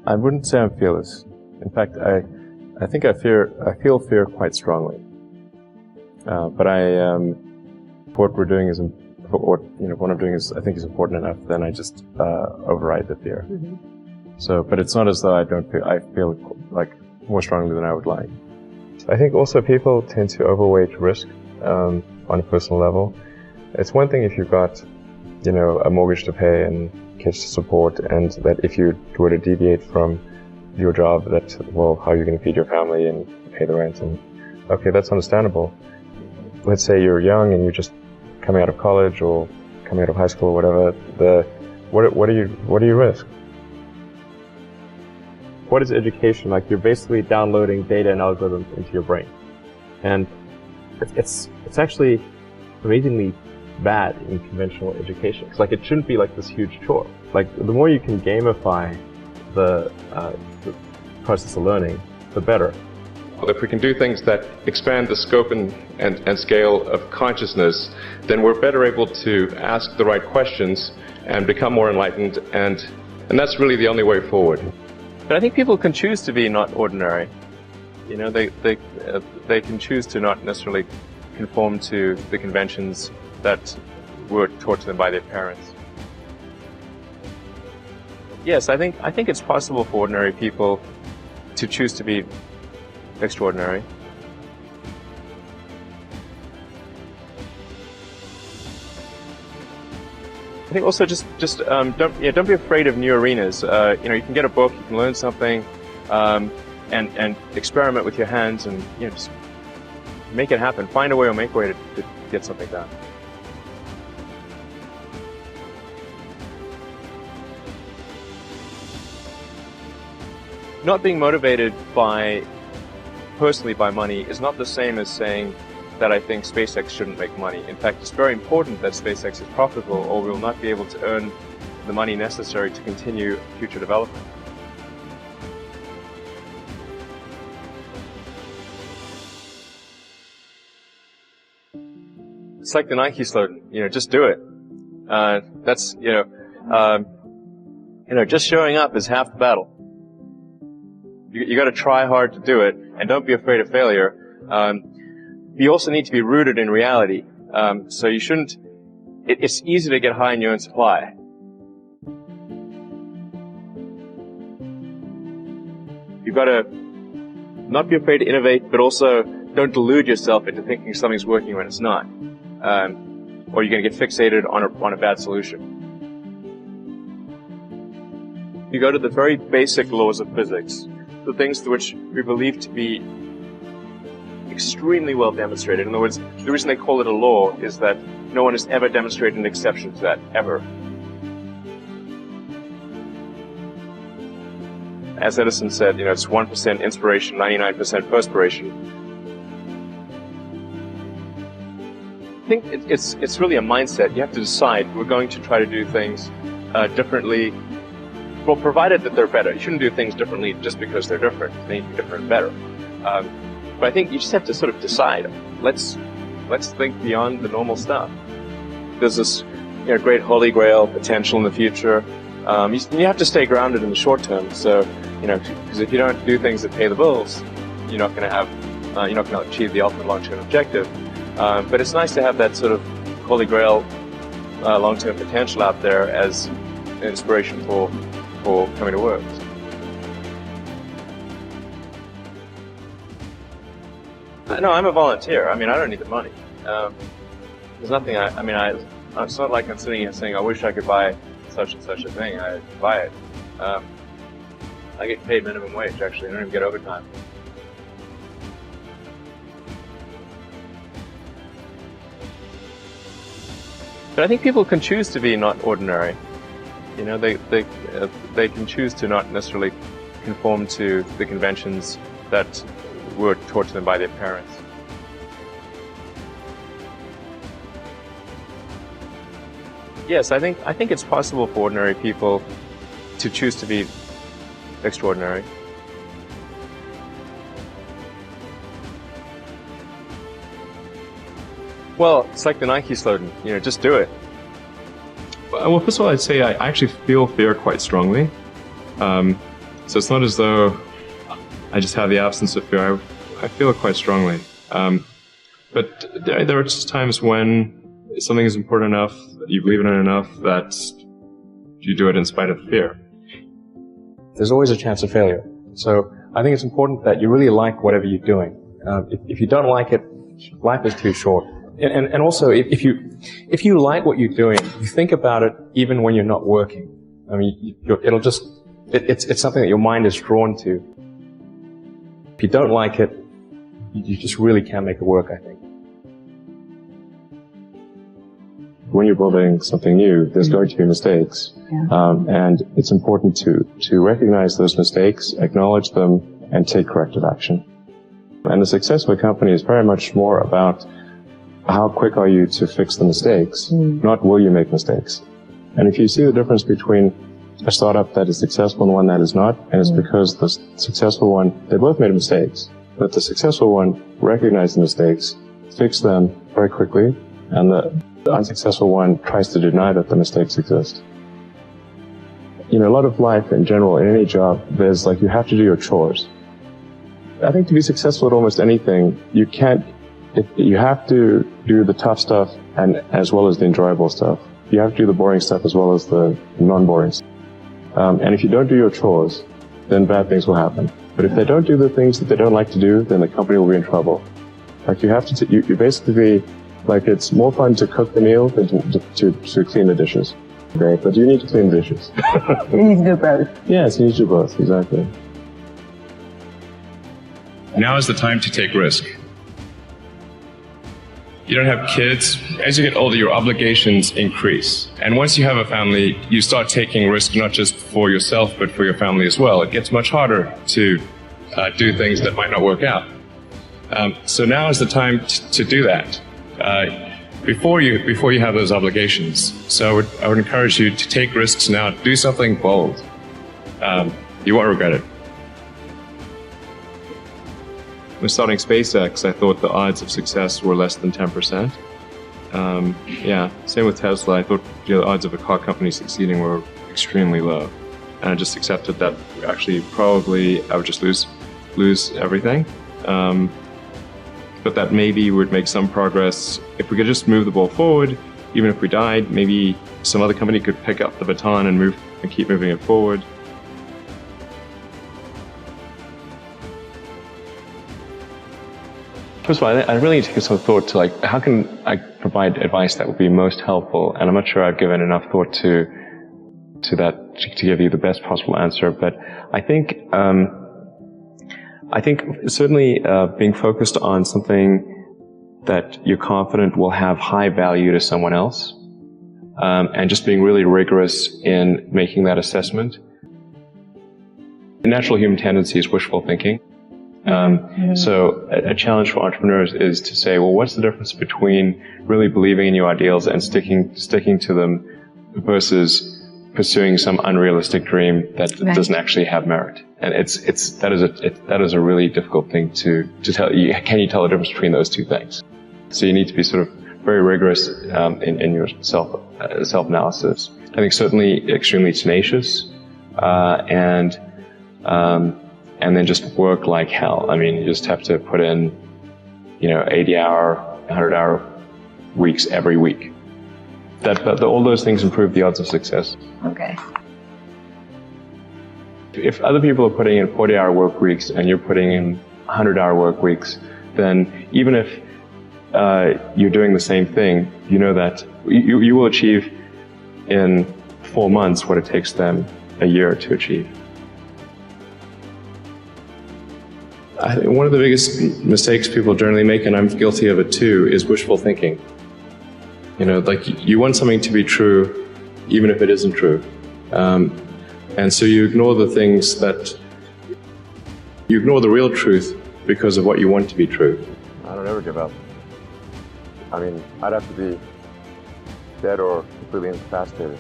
I wouldn't say I'm fearless. In fact, I think I feel fear quite strongly. But what we're doing is, what I'm doing is, I think is important enough. Then I just override the fear. Mm-hmm. So, but it's not as though I feel like more strongly than I would like. I think also people tend to overweight risk on a personal level. It's one thing if you've got, a mortgage to pay and kids to support, and that if you were to deviate from your job, how are you going to feed your family and pay the rent? And okay, that's understandable. Let's say you're young and you're just coming out of college or coming out of high school or whatever. What do you risk? What is education? Like, you're basically downloading data and algorithms into your brain, and it's actually amazingly bad in conventional education. It's like, it shouldn't be like this huge chore. Like, the more you can gamify the process of learning, the better. If we can do things that expand the scope and scale of consciousness, then we're better able to ask the right questions and become more enlightened, and that's really the only way forward. But I think people can choose to be not ordinary. They can choose to not necessarily conform to the conventions that were taught to them by their parents. Yes, I think it's possible for ordinary people to choose to be extraordinary. I think also just don't be afraid of new arenas. You can get a book, you can learn something, and experiment with your hands, and just make it happen. Find a way or make a way to get something done. Not being motivated personally by money is not the same as saying that I think SpaceX shouldn't make money. In fact, it's very important that SpaceX is profitable, or we will not be able to earn the money necessary to continue future development. It's like the Nike slogan, just do it. That's, just showing up is half the battle. You got to try hard to do it, and don't be afraid of failure. You also need to be rooted in reality. So you shouldn't. It's easy to get high in your own supply. You've got to not be afraid to innovate, but also don't delude yourself into thinking something's working when it's not, or you're going to get fixated on a bad solution. You go to the very basic laws of physics, the things which we believe to be extremely well demonstrated. In other words, the reason they call it a law is that no one has ever demonstrated an exception to that, ever. As Edison said, it's 1% inspiration, 99% perspiration. I think it's really a mindset. You have to decide, we're going to try to do things differently. Well, provided that they're better. You shouldn't do things differently just because they're different. They need to be different and better. But I think you just have to sort of decide. Let's think beyond the normal stuff. There's this great holy grail potential in the future. You have to stay grounded in the short term. So because if you don't do things that pay the bills, you're not going to achieve the ultimate long-term objective. But it's nice to have that sort of holy grail long-term potential out there as an inspiration for coming to work. No, I'm a volunteer. I don't need the money. There's nothing. It's not like I'm sitting here saying, I wish I could buy such and such a thing. I buy it. I get paid minimum wage, actually. I don't even get overtime. But I think people can choose to be not ordinary. They can choose to not necessarily conform to the conventions that were taught to them by their parents. Yes, I think it's possible for ordinary people to choose to be extraordinary. Well, it's like the Nike slogan, just do it. Well, first of all, I'd say I actually feel fear quite strongly. So it's not as though I just have the absence of fear. I feel it quite strongly. But there are just times when something is important enough, you believe in it enough, that you do it in spite of fear. There's always a chance of failure. So I think it's important that you really like whatever you're doing. If you don't like it, life is too short. And also, if you like what you're doing, you think about it even when you're not working. I mean, it's something that your mind is drawn to. If you don't like it, you just really can't make it work, I think. When you're building something new, there's going to be mistakes. Yeah. And it's important to recognize those mistakes, acknowledge them, and take corrective action. And the success of a company is very much more about how quick are you to fix the mistakes, not will you make mistakes. And if you see the difference between a startup that is successful and one that is not, and it's because the successful one, they both made mistakes, but the successful one recognized the mistakes, fixed them very quickly, and the unsuccessful one tries to deny that the mistakes exist. You know, a lot of life in general, in any job, there's like, you have to do your chores. I think to be successful at almost anything, you have to do the tough stuff and as well as the enjoyable stuff. You have to do the boring stuff as well as the non-boring stuff. And if you don't do your chores, then bad things will happen. But if they don't do the things that they don't like to do, then the company will be in trouble. Like you have to, you basically, like it's more fun to cook the meal than to clean the dishes. Okay, but you need to clean the dishes. You need to do both. Yes, you need to do both, exactly. Now is the time to take risk. You don't have kids. As you get older, your obligations increase. And once you have a family, you start taking risk not just for yourself, but for your family as well. It gets much harder to do things that might not work out. So now is the time to do that before you have those obligations. So I would encourage you to take risks now. Do something bold. You won't regret it. When starting SpaceX, I thought the odds of success were less than 10%. Yeah, same with Tesla. I thought the odds of a car company succeeding were extremely low. And I just accepted that actually probably I would just lose everything. But that maybe would make some progress. If we could just move the ball forward, even if we died, maybe some other company could pick up the baton and keep moving it forward. First of all, I really need to give some thought to like, how can I provide advice that would be most helpful? And I'm not sure I've given enough thought to that to give you the best possible answer. But I think certainly being focused on something that you're confident will have high value to someone else, and just being really rigorous in making that assessment. The natural human tendency is wishful thinking. So a challenge for entrepreneurs is to say, well, what's the difference between really believing in your ideals and sticking to them versus pursuing some unrealistic dream that doesn't actually have merit? And that is a really difficult thing to tell you. Can you tell the difference between those two things? So you need to be sort of very rigorous in your self-analysis. I think certainly extremely tenacious, and then just work like hell. I mean, you just have to put in, 80-hour, 100-hour weeks every week. All those things improve the odds of success. Okay. If other people are putting in 40-hour work weeks and you're putting in 100-hour work weeks, then even if you're doing the same thing, you know that you will achieve in 4 months what it takes them a year to achieve. I think one of the biggest mistakes people generally make, and I'm guilty of it too, is wishful thinking. Like you want something to be true, even if it isn't true. And so you ignore the things you ignore the real truth because of what you want to be true. I don't ever give up. I mean, I'd have to be dead or completely incapacitated.